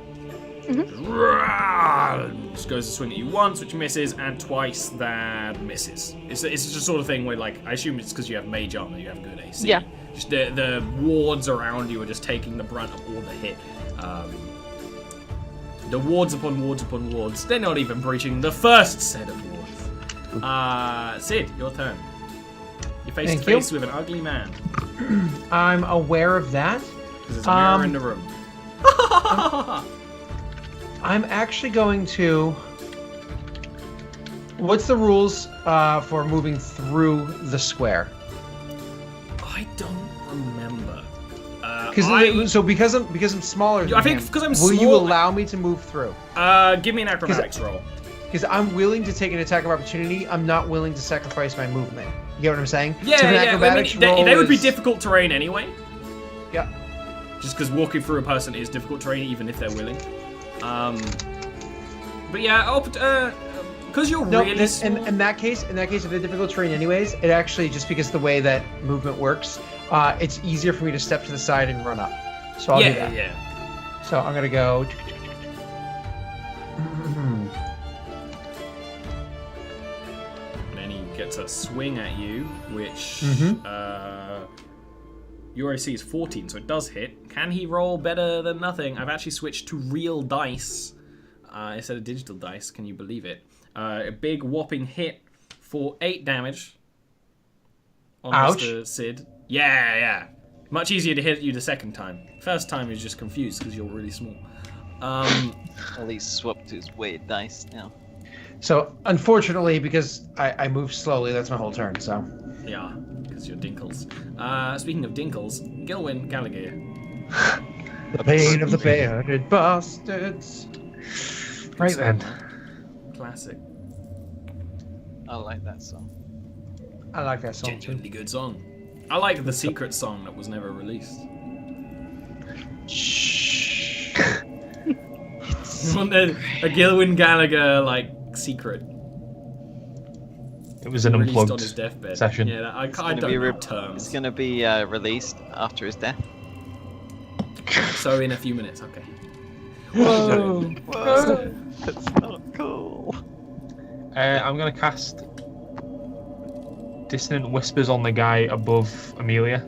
Just goes to swing at you once, which misses, and twice that misses. It's just the sort of thing where, like, I assume it's because you have mage armor, you have good AC. Yeah. Just the wards around you are just taking the brunt of all the hit. The wards upon wards upon wards. They're not even breaching the first set of wards. Sid, your turn. You're face to face with an ugly man. I'm aware of that. Because there's a mirror in the room. I'm actually going to... What's the rules for moving through the square? I don't remember. Because I'm smaller than I think him, because I'm will small. you allow me to move through? Give me an acrobatics roll. Because I'm willing to take an attack of opportunity. I'm not willing to sacrifice my movement. You get what I'm saying? Yeah, so yeah. acrobatics They would be difficult terrain anyway. Yeah. Just because walking through a person is difficult terrain, even if they're willing. But yeah, because you're No, really small. in that case, if they're difficult terrain anyways, it actually, just because the way that movement works, it's easier for me to step to the side and run up. So I'll do that. Yeah. So I'm gonna go. Then he gets a swing at you, which your AC is 14, so it does hit. Can he roll better than nothing? I've actually switched to real dice instead of digital dice. Can you believe it? A big whopping hit for 8 damage on Ouch. Mr. Sid. Yeah. Much easier to hit you the second time. First time he's just confused because you're really small. Well, he's swapped his weird dice now. So unfortunately, because I move slowly, that's my whole turn. So Yeah, because you're Dinkles. Speaking of Dinkles, Gilwyn Gallagher. the pain of the bearded bastards. Right then. Classic. I like that song. I like that song too. Genuinely good song. I like the secret song that was never released. Shh. A Gilwyn Gallagher secret. It was an Released on unplugged his deathbed. session. Yeah, I gonna don't be know It's terms. gonna be released after his death. So in a few minutes, okay. Whoa. Whoa. That's not cool. I'm gonna cast Dissonant Whispers on the guy above Amelia.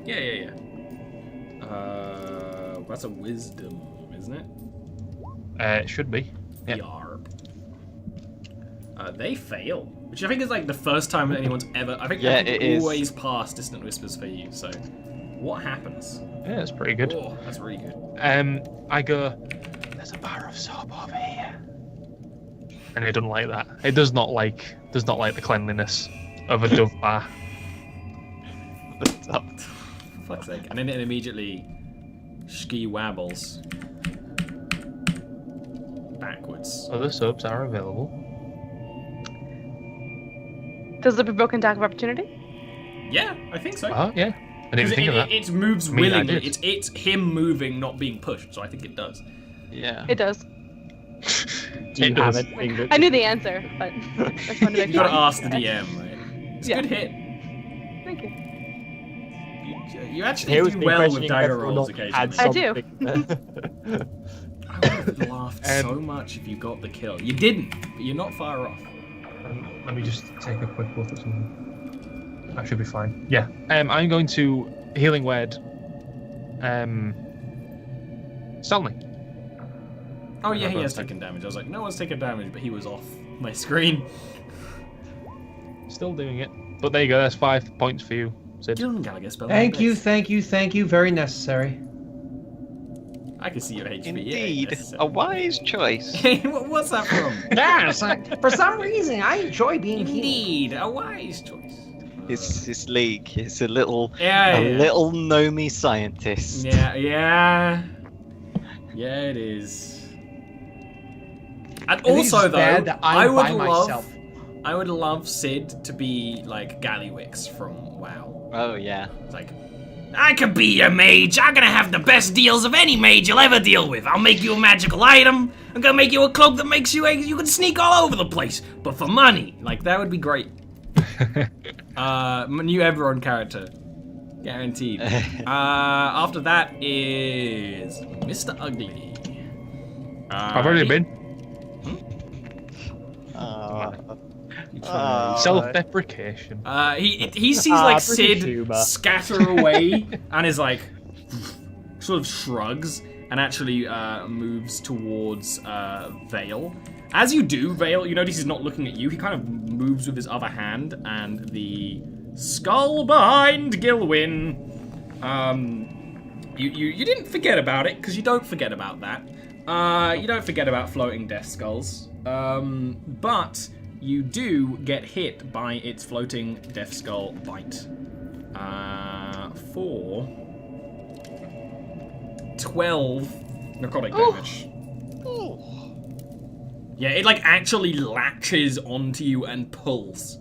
Yeah. That's a wisdom, isn't it? It should be. Yeah. Yarp. They fail, which I think is the first time that anyone's ever. I think it is. always pass Dissonant Whispers for you. So, what happens? Yeah, that's pretty good. Oh, that's really good. I go, there's a bar of soap over here. And it doesn't like that. It does not like the cleanliness of a dove bar. For fuck's sake. And then it immediately ski wabbles backwards. Other soaps are available. Does it provoke an attack of opportunity? Yeah, I think so. Oh, yeah. I didn't even think of that. It moves I mean, I willingly. did. It's him moving, not being pushed. So I think it does. Yeah. It does. Do you It have does. anything that... I knew the answer, but I just wanted to make You sure. gotta ask the DM, right? It's a Yeah. good hit. Thank you. You actually Here was do me well with questioning dagger whether or rolls not you had occasionally. I do. something. I would have laughed so much if you got the kill. You didn't, but you're not far off. Let me just take a quick look at something. That should be fine. Yeah. I'm going to Healing Word. Stanley. Oh yeah, he has taken damage. I was like, no one's taken damage, but he was off my screen. Still doing it. But there you go. That's 5 points for you, Sid. Gilwyn Gallagher spell. Thank you. Very necessary. I can see your HP. Indeed, Yeah, a wise choice. What's that from? Yes, for some reason I enjoy being healed. Indeed, a wise choice. It's this league. It's a little Yeah. little gnomey scientist. Yeah, it is. And I think it's also, just bad though, that I'm by love, myself. I would love Sid to be like Gallywix from WoW. Oh yeah. It's like, I could be your mage. I'm gonna have the best deals of any mage you'll ever deal with. I'll make you a magical item. I'm gonna make you a cloak that makes you can sneak all over the place, but for money. Like that would be great. New Eberron character, guaranteed. After that is Mr. Ugly. I've already been. Self-deprecation. He sees like British Sid humour. scatter away and is like sort of shrugs and actually moves towards Vale. As you do, Vale, you notice he's not looking at you. He kind of moves with his other hand, and the skull behind Gilwyn. You didn't forget about it because you don't forget about that. You don't forget about floating death skulls. But you do get hit by its floating death skull bite. For 12 necrotic damage. Yeah, it like actually latches onto you and pulls.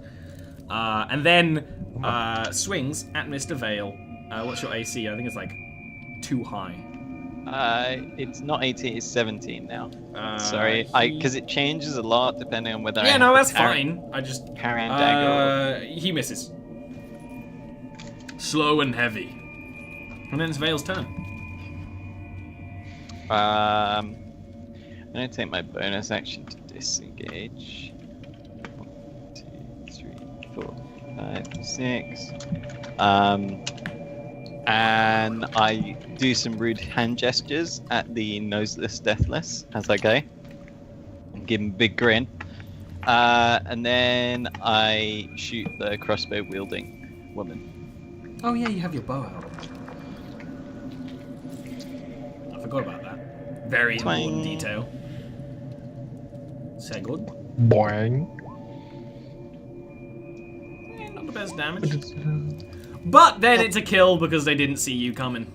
And then swings at Mr. Vale. What's your AC? I think it's like too high. It's not 18, it's 17 now. Uh, Sorry, because it changes a lot depending on whether I Yeah, have no, the that's fine. I just... carrying dagger. He misses. Slow and heavy. And then it's Vale's turn. I'm gonna take my bonus action to disengage. 1, 2, 3, 4, 5, 6. And I do some rude hand gestures at the noseless deathless as I go. And give him a big grin. And then I shoot the crossbow wielding woman. Oh yeah, you have your bow out. I forgot about that. Very important Twang. detail. Say good. Boing. Not the best damage. But then it's a kill because they didn't see you coming.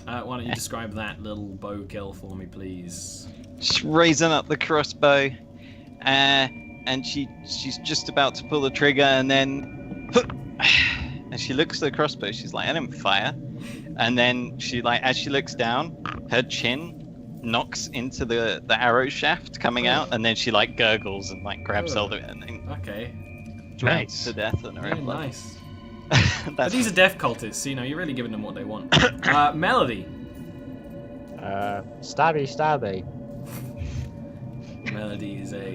Why don't you describe that little bow kill for me, please? Just raising up the crossbow, and she's just about to pull the trigger, and then, and she looks at the crossbow. She's like, "I didn't fire," and then she as she looks down, her chin knocks into the arrow shaft coming out, and then she gurgles and grabs hold of it, and then Okay. Nice. to death on her Yeah, blood. nice. But That's these are death cultists, so you're really giving them what they want. Melody. Stabby. Melody is a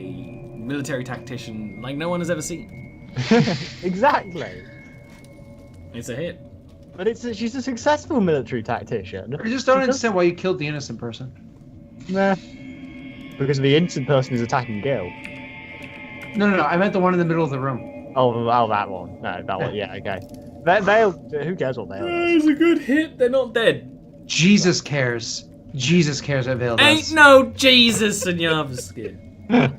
military tactician like no one has ever seen. Exactly. It's a hit. But she's a successful military tactician. I just don't understand why you killed the innocent person. Nah. Because the innocent person is attacking Gil. No, I meant the one in the middle of the room. Oh, that one. No, that one. Yeah, okay. Vale. Who cares what Vale does? It's a good hit. They're not dead. Jesus cares. Jesus cares what Vale does. Ain't no Jesus in Jarviskjir.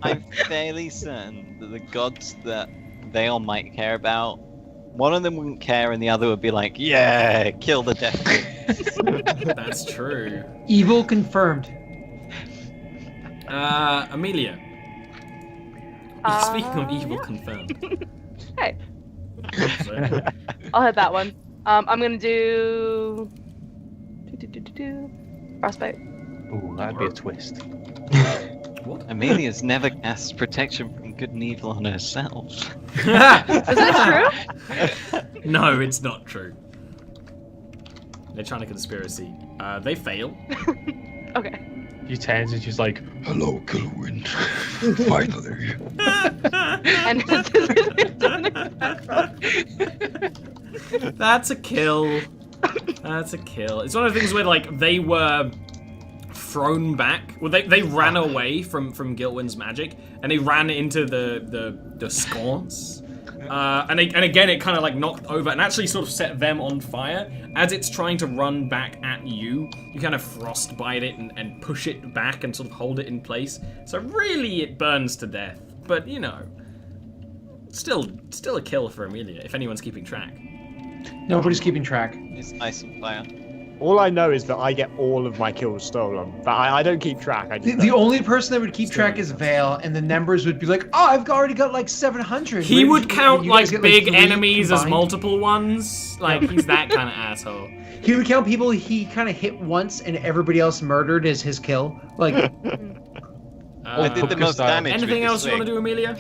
I'm fairly certain that the gods that Vale might care about, one of them wouldn't care, and the other would be like, "Yeah, kill the death." That's true. Evil confirmed. Amelia. Speaking of evil confirmed. Hey, I'll hit that one. I'm gonna do frostbite. Ooh, that'd be a twist. What? Amelia's never cast protection from good and evil on herself. Is that true? No, it's not true. They're trying to conspiracy. They fail. Okay. She turns and she's like, "Hello, Kilwin. Finally." And That's a kill. That's a kill. It's one of the things where they were thrown back. Well, they ran away from Gilwin's magic, and they ran into the sconce. And again, it kind of knocked over and actually sort of set them on fire. As it's trying to run back at you, you kind of frostbite it and push it back and sort of hold it in place. So really, it burns to death. But still a kill for Amelia if anyone's keeping track. Nobody's keeping track. It's ice on fire. All I know is that I get all of my kills stolen, but I don't keep track. I just The only person that would keep track is Vale, and the numbers would be like, "Oh, I've already got 700." He would count you guys get, big 3 enemies as combined. multiple ones. He's that kind of asshole. He would count people he kind of hit once and everybody else murdered as his kill. I did the most damage. Anything with else the you want to do, Amelia?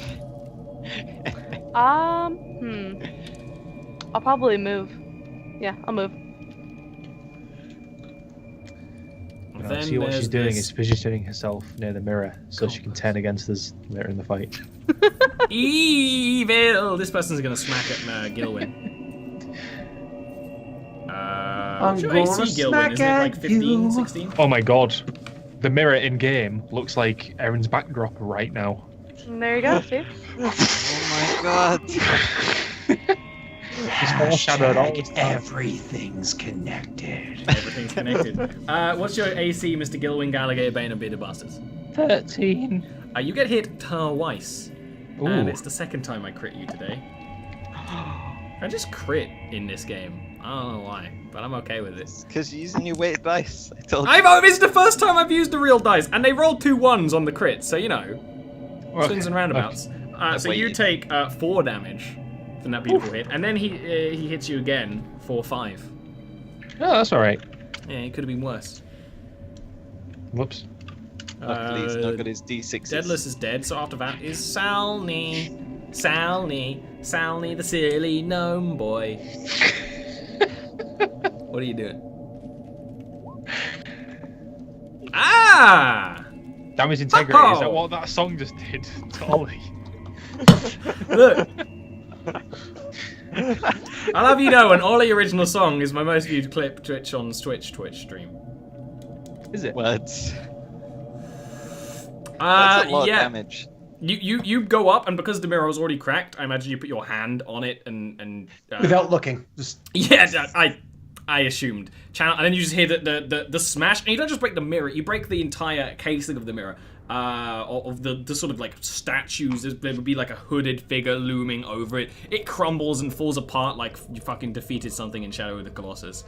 I'll probably move. Yeah, I'll move. Then See what she's there's doing this- is positioning herself near the mirror so she can turn against us later in the fight. Evil! This person's gonna smack at Gilwin. What's your gonna AC, Gilwin? smack Isn't it at 15, you. 16? Oh my god. The mirror in game looks like Erin's backdrop right now. And there you go, see? Oh my god. She's foreshadowed all this time. Everything's connected. Everything's connected. What's your AC, Mr. Gilwin, Gallagher, Bane, and Bearded Bastards? 13. You get hit twice. Ooh. And it's the second time I crit you today. I just crit in this game. I don't know why, but I'm okay with it. Because you're using your weighted dice. I told you. This is the first time I've used the real dice, and they rolled 2 1s on the crit, so swings and roundabouts. So you Wait. take 4 damage from that beautiful hit, and then he hits you again for 5. Oh, that's alright. Yeah, it could have been worse. Whoops. Luckily, he's not got his D6s. Deadless is dead, so after that is Salny. Salny the silly gnome boy. What are you doing? Ah! Damage integrity. Is that what that song just did to Ollie? Look. I'll have you know, an Ollie original song is my most viewed clip on Twitch stream. Is it? What? That's a lot of damage. You go up, and because the mirror was already cracked, I imagine you put your hand on it and without looking, just I assumed channel, and then you just hear the smash, and you don't just break the mirror, you break the entire casing of the mirror, of the sort of like statues. There would be like a hooded figure looming over it. It crumbles and falls apart like you fucking defeated something in Shadow of the Colossus.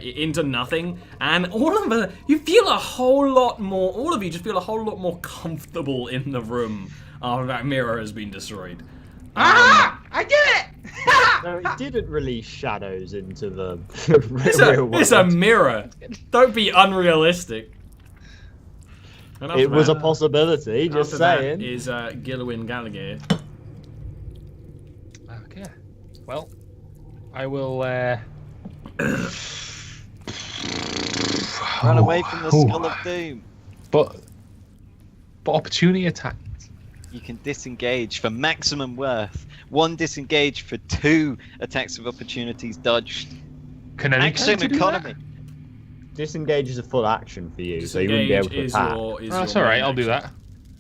Into nothing, and all of them, you feel a whole lot more, all of you just feel a whole lot more comfortable in the room after that mirror has been destroyed. I did it! No, it didn't release shadows into the real world. It's a mirror. Don't be unrealistic. It was a possibility, just saying. That is Gilwyn Gallagher. Okay. Well, I will run away from the Skull of Doom. But opportunity attack. You can disengage for maximum worth. 1 disengage for 2 attacks of opportunities dodged. Can any action economy? Disengage is a full action for you, so you wouldn't be able to attack. That's alright, I'll do that.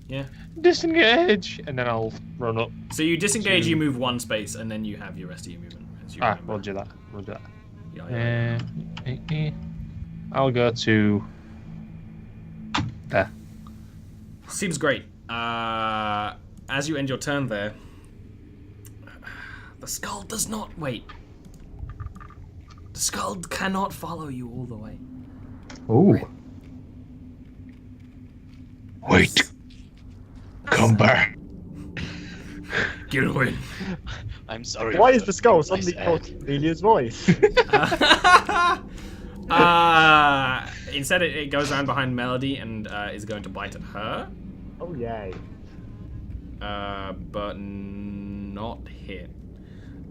Yeah. Disengage, and then I'll run up. So you disengage, you move 1 space, and then you have your rest of your movement. Roger that. Yeah. I'll go to there. Seems great. As you end your turn there, the skull does not wait. The skull cannot follow you all the way. Ooh. Wait. Come back. Gilwyn. I'm sorry. Why is the skull suddenly called Amelia's voice? Instead, it goes around behind Melody and is going to bite at her. Oh, yay. But not hit.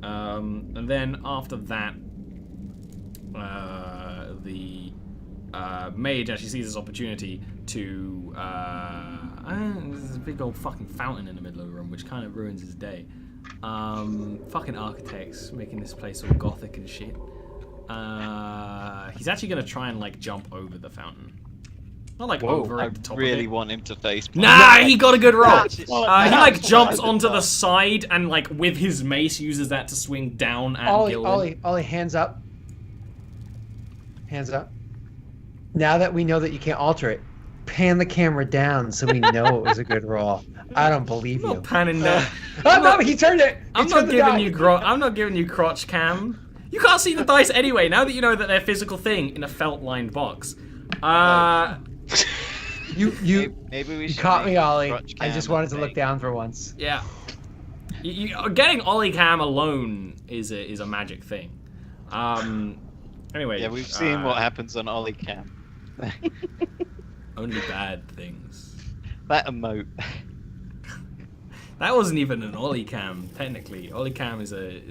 And then after that, the mage actually sees this opportunity to there's a big old fucking fountain in the middle of the room, which kind of ruins his day. Fucking architects making this place all gothic and shit. He's actually gonna try and like jump over the fountain. Not like over at the top. I really of it. want him to face. Nah, he got a good roll. He like jumps onto the side and like with his mace uses that to swing down at Gilwyn. Ollie, hands up. Hands up. Now that we know that you can't alter it, pan the camera down so we know it was a good roll. I don't believe you. Panning down. No, he turned it. I'm not giving you crotch cam. You can't see the dice anyway. Now that you know that they're a physical thing in a felt-lined box. You maybe we should caught me, Ollie. I just wanted to look down for once. Yeah. Getting Ollie cam alone is a magic thing. Anyway. Yeah, we've seen what happens on Ollie cam. Only bad things. That emote. That wasn't even an Ollie cam, technically. Ollie cam is a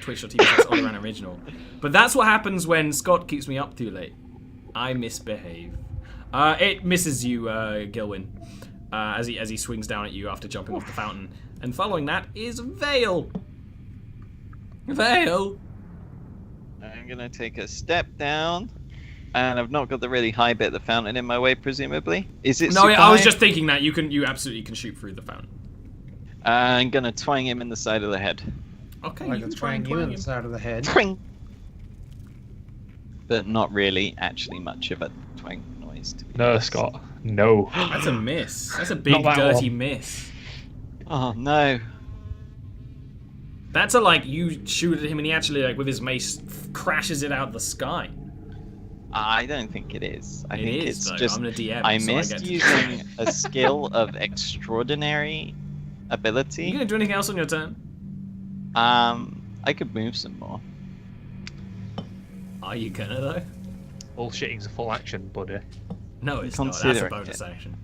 Twitch.tv Olirant original. But that's what happens when Scott keeps me up too late. I misbehave. It misses you, Gilwyn, as he swings down at you after jumping off the fountain. And following that is Vale. Vale. I'm gonna take a step down, and I've not got the really high bit of the fountain in my way, presumably. Is it? No, I was just thinking that you absolutely can shoot through the fountain. I'm gonna twang him in the side of the head. Okay, I'm gonna twang you in the side of the head. Twing. But not really, actually, much of a twang noise. No, Scott. No. That's a miss. That's a big, dirty miss. Oh no. That's a like you shoot at him and he actually like with his mace crashes it out of the sky. I don't think it is. I think it's though. just I'm the DM, I so missed using a skill of extraordinary ability. Are you gonna do anything else on your turn? I could move some more. Are you gonna though? Bullshitting's a full action, buddy. No, it's not. That's a Considering bonus it. action.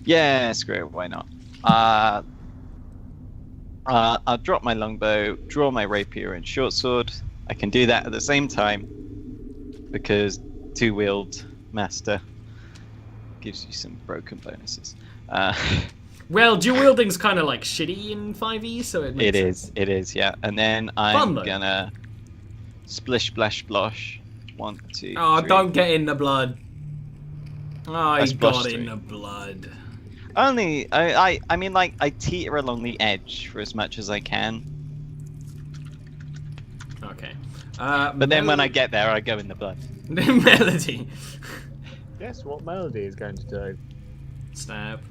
Yeah, screw it. Why not? I'll drop my longbow, draw my rapier and short sword. I can do that at the same time because two-wield master gives you some broken bonuses. Well, dual wielding's kind of like shitty in 5e, so it makes sense. It is, yeah. And then I'm Fun, though. gonna splish, splash, splosh. 1, 2, Oh, 3. don't get in the blood. Oh, he splashed got in three. the blood. Only, I mean, like, I teeter along the edge for as much as I can. Okay. But then when I get there, I go in the blood. Melody. Guess what Melody is going to do? Stab.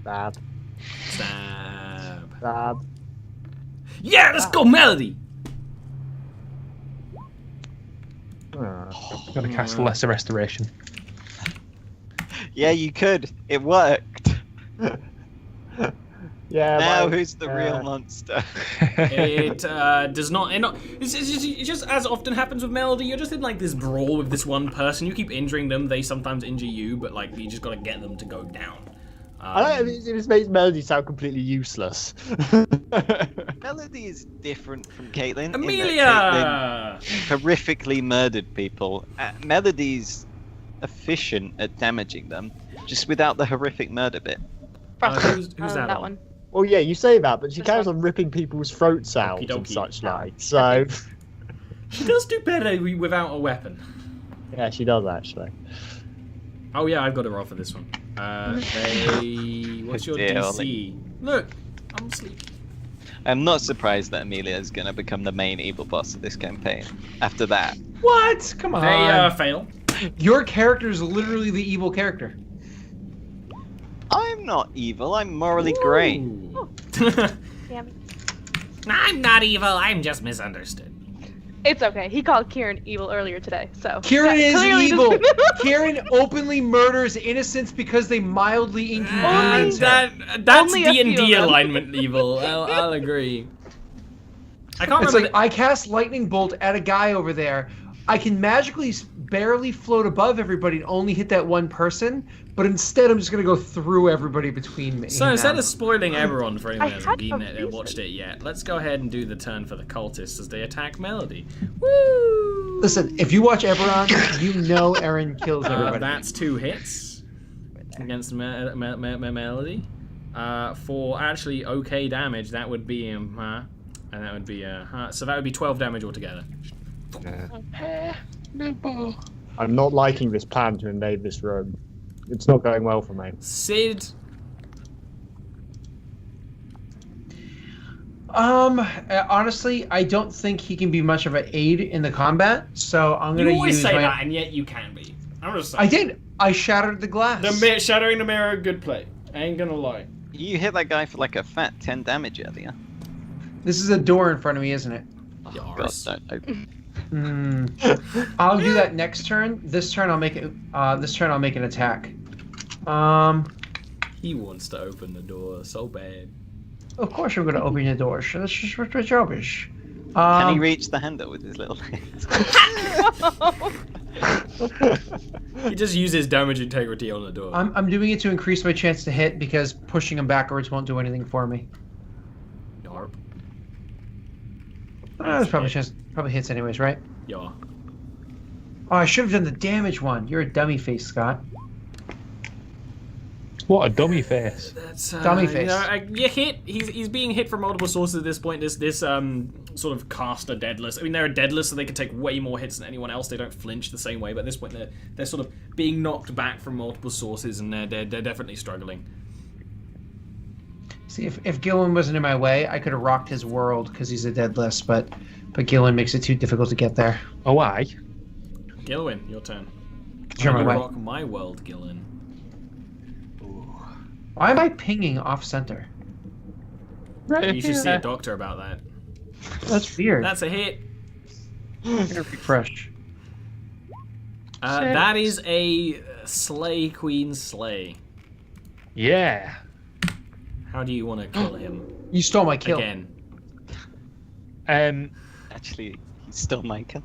Bad. Stab. Bad. Yeah, let's go, Melody! Gotta cast Lesser Restoration. Yeah, you could. It worked. Yeah. Now but- who's the real monster? It does not. It's just as often happens with Melody. You're just in like this brawl with this one person. You keep injuring them. They sometimes injure you, but like you just gotta get them to go down. I don't know, it just makes Melody sound completely useless. Melody is different from Caitlyn. in that Amelia. Caitlyn horrifically murdered people. Melody's efficient at damaging them, just without the horrific murder bit. Who's that, that on? one. Well, yeah, you say that, but she This carries one. on ripping people's throats out Okie and dokie. such like. So, She does do better without a weapon. yeah, she does actually. Oh yeah, I've got to roll for this one. What's your Dear DC? Look, I'm sleepy. I'm not surprised that Amelia is going to become the main evil boss of this campaign. After that, What? Come on. They fail. Your character is literally the evil character. I'm not evil. I'm morally grey. Ooh. Damn it. I'm not evil. I'm just misunderstood. It's okay. He called Kieran evil earlier today, so. Kieran that is clearly evil. doesn't- Kieran openly murders innocents because they mildly inconvenience her. That's Only a few D&D of them. alignment evil. I'll agree. I can't It's remember. like I cast lightning bolt at a guy over there. I can magically barely float above everybody and only hit that one person, but instead I'm just gonna go through everybody between me. So and instead them. of spoiling Eberron for anyone I who hasn't had been a it, reason. watched it yet, let's go ahead and do the turn for the cultists as they attack Melody. Woo! Listen, if you watch Eberron, you know Aaron kills everybody. That's 2 hits against Melody. For actually okay damage, that would be and that would be so that would be 12 damage altogether. I'm not liking this plan to invade this room. It's not going well for me. Sid. Honestly, I don't think he can be much of an aid in the combat, so I'm You gonna always use say my... that, and yet you can be. I'm just saying. I did. I shattered the glass. Shattering the mirror, good play. I ain't gonna lie. You hit that guy for like a fat 10 damage earlier. This is a door in front of me, isn't it? God, Yars. don't open. I'll do that next turn. This turn I'll make it. This turn I'll make an attack. He wants to open the door so bad. Of course I'm gonna open the door. So that's just what rubbish. Can he reach the handle with his little hands? He just uses damage integrity on the door. I'm doing it to increase my chance to hit because pushing him backwards won't do anything for me. Yarp. There's probably a chance. Probably hits anyways, right? Yeah. Oh, I should have done the damage one. You're a dummy face, Scott. What a dummy face. That's Dummy face. You hit. He's being hit from multiple sources at this point. This sort of caster deadless. I mean, they're a deadless, so they can take way more hits than anyone else. They don't flinch the same way. But at this point, they're sort of being knocked back from multiple sources, and they're definitely struggling. See, if Gillen wasn't in my way, I could have rocked his world because he's a deadless, but Gillen makes it too difficult to get there. Oh, why? Gilwin, your turn. Sure, my I'm gonna way. rock my world, Gillen. Why am I pinging off center? You should see a doctor about that. That's weird. That's a hit. Refresh. That is a slay queen slay. Yeah. How do you want to kill him? You stole my kill. Again. Actually, he stole my kill.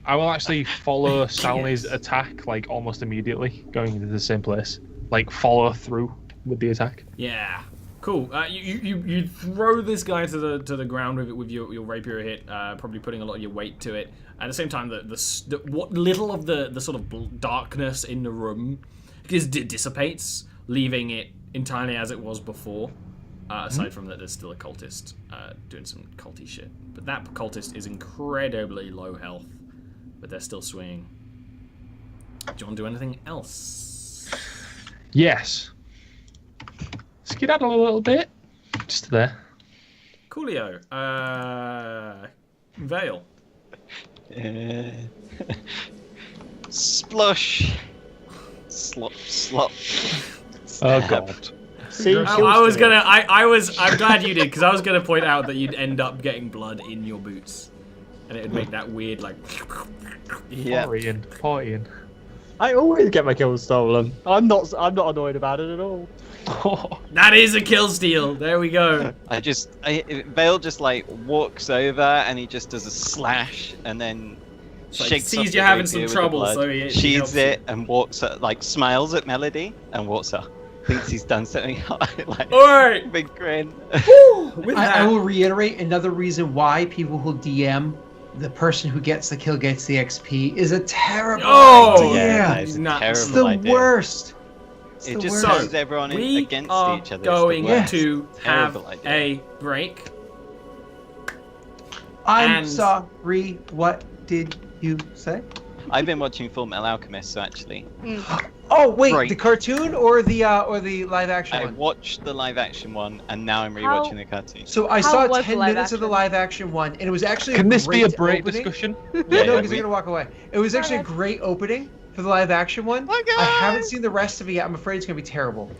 I will actually follow Salny's attack like almost immediately, going into the same place. Like follow through with the attack. Yeah. Cool. You throw this guy to the ground with your rapier hit, probably putting a lot of your weight to it. At the same time, the what little of the sort of darkness in the room dissipates, leaving it entirely as it was before. Aside from that, there's still a cultist doing some culty shit. But that cultist is incredibly low health, but they're still swinging. Do you want to do anything else? Yes. Skedaddle a little bit. Just there. Coolio. Vale. Splush. Slop. Oh god. See, I'm glad you did, because I was gonna point out that you'd end up getting blood in your boots, and it would make that weird like. Yeah. Partying. I always get my kills stolen. I'm not annoyed about it at all. That is a kill steal. There we go. Vale just like walks over and he just does a slash and then shakes sees off you're the having rapier some with the trouble, blood, so he sheathes helps it and walks up, like smiles at Melody and walks up. Thinks he's done something like Alright. big grin. I will reiterate another reason why people who DM the person who gets the kill gets the XP is a terrible idea. That is a Nuts. terrible It's the idea. worst. It just worst. throws everyone We against are each other. going It's the to worst. have Terrible idea. a break. I'm And- sorry. What did you say? I've been watching Full Metal Alchemist, so actually, Oh wait, Right. the cartoon or the live action I one? watched the live action one and now I'm How- rewatching the cartoon. So I How saw was the 10 live minutes of the action? live action one, and it was actually Can this be a great break opening. discussion? No, Yeah, because we- you're gonna walk away. It was actually a great opening for the live action one. Okay. I haven't seen the rest of it yet. I'm afraid it's gonna be terrible.